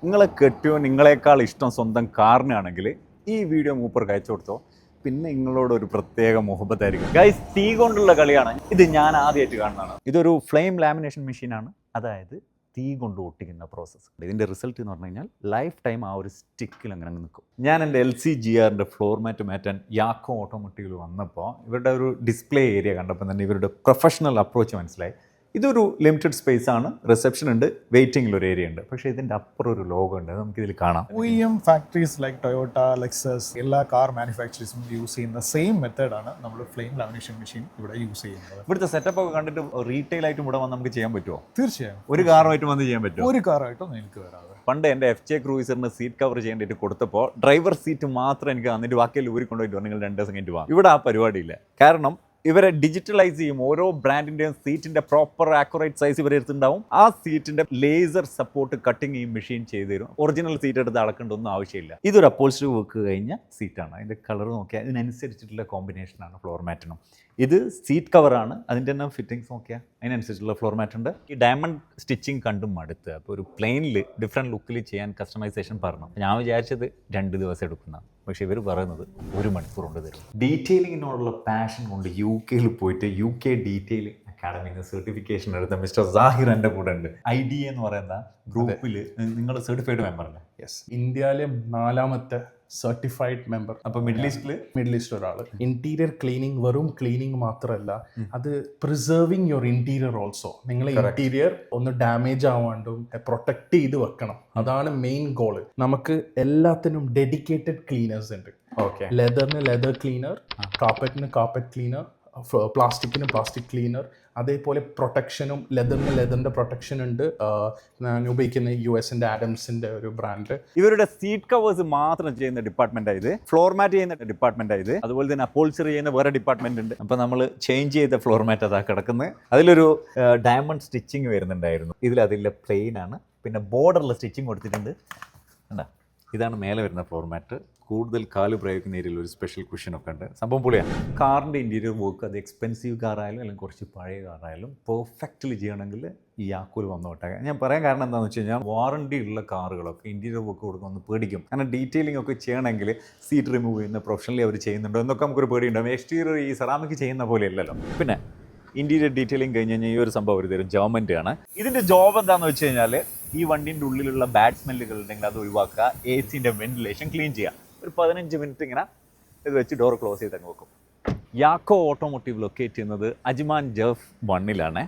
നിങ്ങളെ കെട്ടിയോ നിങ്ങളെക്കാൾ ഇഷ്ടം സ്വന്തം കാറിനാണെങ്കിൽ ഈ വീഡിയോ മൂപ്പർക്ക് അയച്ചു കൊടുത്തോ. പിന്നെ നിങ്ങളോട് ഒരു പ്രത്യേക മുഹബത്തായിരിക്കും. ഗൈസ്, തീ കൊണ്ടുള്ള കളിയാണ്. ഇത് ഞാൻ ആദ്യമായിട്ട് കാണുന്നതാണ്. ഇതൊരു ഫ്ലെയിം ലാമിനേഷൻ മെഷീനാണ്, അതായത് തീ കൊണ്ട് ഒട്ടിക്കുന്ന പ്രോസസ്സ്. ഇതിൻ്റെ റിസൾട്ട് എന്ന് പറഞ്ഞു കഴിഞ്ഞാൽ ലൈഫ് ടൈം ആ ഒരു സ്റ്റിക്കിൽ അങ്ങനെ നിൽക്കും. ഞാൻ എൻ്റെ LCGR ഫ്ലോർ മാറ്റ് മാറ്റാൻ യാക്കോ ഓട്ടോമോട്ടീവിൽ വന്നപ്പോൾ ഇവരുടെ ഒരു ഡിസ്പ്ലേ ഏരിയ കണ്ടപ്പോൾ തന്നെ ഇവരുടെ പ്രൊഫഷണൽ അപ്രോച്ച് മനസ്സിലായി. ഇതൊരു ലിമിറ്റഡ് സ്പേസ് ആണ്, റിസപ്ഷൻ ഉണ്ട്, വെയിറ്റിംഗിൽ ഒരു ഏരിയ ഉണ്ട്. പക്ഷേ ഇതിൻ്റെ അപ്പുറം ഒരു ലോഗോ ഉണ്ട്, നമുക്കിതിൽ കാണാം. OEM factories like Toyota, Lexus, എല്ലാ കാർ മാനുഫാക്ചറേഴ്സും യൂസ് ചെയ്യുന്ന സെയിം മെത്തേഡാണ് നമ്മൾ ഫ്ലെയിം ലാമിനേഷൻ മെഷീൻ ഇവിടെ യൂസ് ചെയ്യുന്നത്. ഇവിടുത്തെ സെറ്റപ്പ് ഒക്കെ കണ്ടിട്ട് റീറ്റെയിൽ ആയിട്ടും ഇവിടെ വന്ന് നമുക്ക് ചെയ്യാൻ പറ്റുമോ? തീർച്ചയായും ഒരു കാറുമായിട്ട് വന്ന് ചെയ്യാൻ പറ്റുമോ? ഒരു കാറായിട്ടും നിങ്ങൾക്ക് വരാതെ. പണ്ട് എൻ്റെ FJ ക്രൂയിസറിന് സീറ്റ് കവർ ചെയ്യേണ്ടിയിട്ട് കൊടുത്തപ്പോൾ ഡ്രൈവർ സീറ്റ് മാത്രം എനിക്ക് തന്നിട്ട് ബാക്കിയെല്ലാം ഊരി കൊണ്ടുപോയിട്ട് നിങ്ങൾ 2 ദിവസം കഴിഞ്ഞിട്ട് പോകാം. ഇവിടെ ആ പരിപാടിയില്ല. കാരണം ഇവരെ ഡിജിറ്റലൈസ് ചെയ്യും. ഓരോ ബ്രാൻഡിൻ്റെയും സീറ്റിൻ്റെ പ്രോപ്പർ ആക്യുറേറ്റ് സൈസ് ഇവരെ എടുത്തുണ്ടാവും. ആ സീറ്റിൻ്റെ ലേസർ സപ്പോർട്ട് കട്ടിങ് ഈ മെഷീൻ ചെയ്തു തരും. ഒറിജിനൽ സീറ്റ് എടുത്ത് അളക്കേണ്ടൊന്നും ആവശ്യമില്ല. ഇതൊരു അപ്പോൾസ്റ്ററി വർക്ക് കഴിഞ്ഞ സീറ്റാണ്. അതിൻ്റെ കളർ നോക്കിയാൽ അതിനനുസരിച്ചിട്ടുള്ള കോമ്പിനേഷനാണ് ഫ്ലോർ മാറ്റിനും. ഇത് സീറ്റ് കവറാണ്, അതിൻ്റെ തന്നെ ഫിറ്റിങ്സ് നോക്കിയാൽ അതിനനുസരിച്ചുള്ള ഫ്ലോർ മാറ്റ് ഉണ്ട്. ഈ ഡയമണ്ട് സ്റ്റിച്ചിങ് കണ്ടും മടുത്ത് അപ്പോൾ ഒരു പ്ലെയിനിൽ ഡിഫറെൻറ്റ് ലുക്കിൽ ചെയ്യാൻ കസ്റ്റമൈസേഷൻ പറഞ്ഞു. ഞാൻ വിചാരിച്ചത് 2 ദിവസം എടുക്കുന്നതാണ്. പക്ഷേ ഇവർ പറയുന്നത് 1 മണിക്കൂർ കൊണ്ട് തരും. ഡീറ്റെയിലിങ്ങിനോടുള്ള പാഷൻ കൊണ്ട് UK പോയിട്ട് UK ഡീറ്റെയിലിംഗ് അക്കാഡമിന്ന് സർട്ടിഫിക്കേഷൻ എടുത്ത മിസ്റ്റർ സാഹിർ എൻ്റെ കൂടെ ഉണ്ട്. IDA എന്ന് പറയുന്ന ഗ്രൂപ്പിൽ നിങ്ങൾ സർട്ടിഫൈഡ് മെമ്പർ അല്ലേ? യെസ്, ഇന്ത്യയിലെ 4ാമത്തെ സർട്ടിഫൈഡ് മെമ്പർ. അപ്പോൾ മിഡിൽ ഈസ്റ്റ് ഒരാൾ. ഇന്റീരിയർ ക്ലീനിങ് വെറും ക്ലീനിങ് മാത്രമല്ല, അത് പ്രിസർവിങ് യുവർ ഇന്റീരിയർ ഓൾസോ. നിങ്ങളെ ഇന്റീരിയർ ഒന്ന് ഡാമേജ് ആവാണ്ടും പ്രൊട്ടക്ട് ചെയ്ത് വെക്കണം. അതാണ് മെയിൻ ഗോള്. നമുക്ക് എല്ലാത്തിനും ഡെഡിക്കേറ്റഡ് ക്ലീനേഴ്സ് ഉണ്ട്. ലെതറിന് ലെതർ ക്ലീനർ, കാർപ്പറ്റിന് കാർപ്പറ്റ് ക്ലീനർ, പ്ലാസ്റ്റിക്കിന് പ്ലാസ്റ്റിക് ക്ലീനർ, അതേപോലെ പ്രൊട്ടക്ഷനും ലെതറിൻ്റെ പ്രൊട്ടക്ഷൻ ഉണ്ട്. ഞാൻ ഉപയോഗിക്കുന്ന US-ന്റെ ആഡംസിന്റെ ഒരു ബ്രാൻഡ്. ഇവരുടെ സീറ്റ് കവേഴ്സ് മാത്രം ചെയ്യുന്ന ഡിപ്പാർട്ട്മെന്റ് ഇത്, ഫ്ലോർ മാറ്റ് ചെയ്യുന്ന ഡിപ്പാർട്ട്മെന്റ് ഇത്, അതുപോലെ തന്നെ അപ്പോൾച്ചറി ചെയ്യുന്ന വേറെ ഡിപ്പാർട്ട്മെന്റ് ഉണ്ട്. അപ്പോൾ നമ്മൾ ചേഞ്ച് ചെയ്ത ഫ്ലോർ മാറ്റ് അതാ കിടക്കുന്നത്. അതിലൊരു ഡയമണ്ട് സ്റ്റിച്ചിങ് വരുന്നുണ്ടായിരുന്നു. അതിലെ പ്ലെയിൻ ആണ്, പിന്നെ ബോർഡറിൽ സ്റ്റിച്ചിങ് കൊടുത്തിട്ടുണ്ട്. കണ്ടാ, ഇതാണ് മേലെ വരുന്ന ഫ്ലോർ മാറ്റ്. കൂടുതൽ കാല് പ്രയോഗിക്കുന്ന ഏരിയയിൽ ഒരു സ്പെഷ്യൽ കുഷനൊക്കെ ഉണ്ട്. സംഭവം പൊളിയാണ്. കാറിൻ്റെ ഇൻറ്റീരിയർ വർക്ക് അത് എക്സ്പെൻസീവ് കാറായാലും അല്ലെങ്കിൽ കുറച്ച് പഴയ കാറായാലും പെർഫെക്റ്റ്ലി ചെയ്യണമെങ്കിൽ ഈ യാക്കൂൽ വന്നോട്ടെ. ഞാൻ പറയാൻ കാരണം എന്താണെന്ന് വെച്ച് കഴിഞ്ഞാൽ വാറണ്ടി ഉള്ള കാറുകളൊക്കെ ഇൻറ്റീരിയർ വർക്ക് കൊടുക്കുമെന്ന് പേടിക്കും. കാരണം ഡീറ്റെയിലിംഗ് ഒക്കെ ചെയ്യണമെങ്കിൽ സീറ്റ് റിമൂവ് ചെയ്യുന്ന പ്രൊഫഷണലി അവർ ചെയ്യുന്നുണ്ടോ എന്നൊക്കെ നമുക്കൊരു പേടിയുണ്ടാവും. എക്സ്റ്റീരിയർ ഈ സെറാമിക് ചെയ്യുന്ന പോലെ അല്ലല്ലോ. പിന്നെ ഇൻറ്റീരിയർ ഡീറ്റെയിലിംഗ് കഴിഞ്ഞ് കഴിഞ്ഞാൽ ഈ ഒരു സംഭവം ഒരു തരും ജോമെൻ്റ് ആണ്. ഇതിൻ്റെ ജോബ് എന്താണെന്ന് വെച്ച് കഴിഞ്ഞാൽ ഈ വണ്ടീൻ്റെ ഉള്ളിലുള്ള ബാഡ് സ്മെല്ലുകൾ ഉണ്ടെങ്കിൽ അത് ഒഴിവാക്കുക, AC-ൻ്റെ വെന്റിലേഷൻ ക്ലീൻ ചെയ്യുക. ഒരു 15 മിനിറ്റ് ഇങ്ങനെ ഇത് വെച്ച് ഡോർ ക്ലോസ് ചെയ്ത് അങ്ങ് വെക്കും. യാക്കോ ഓട്ടോമോട്ടീവ് ലൊക്കേറ്റ് ചെയ്യുന്നത് അജ്മാൻ ജെഫ് 1-ലാണ്.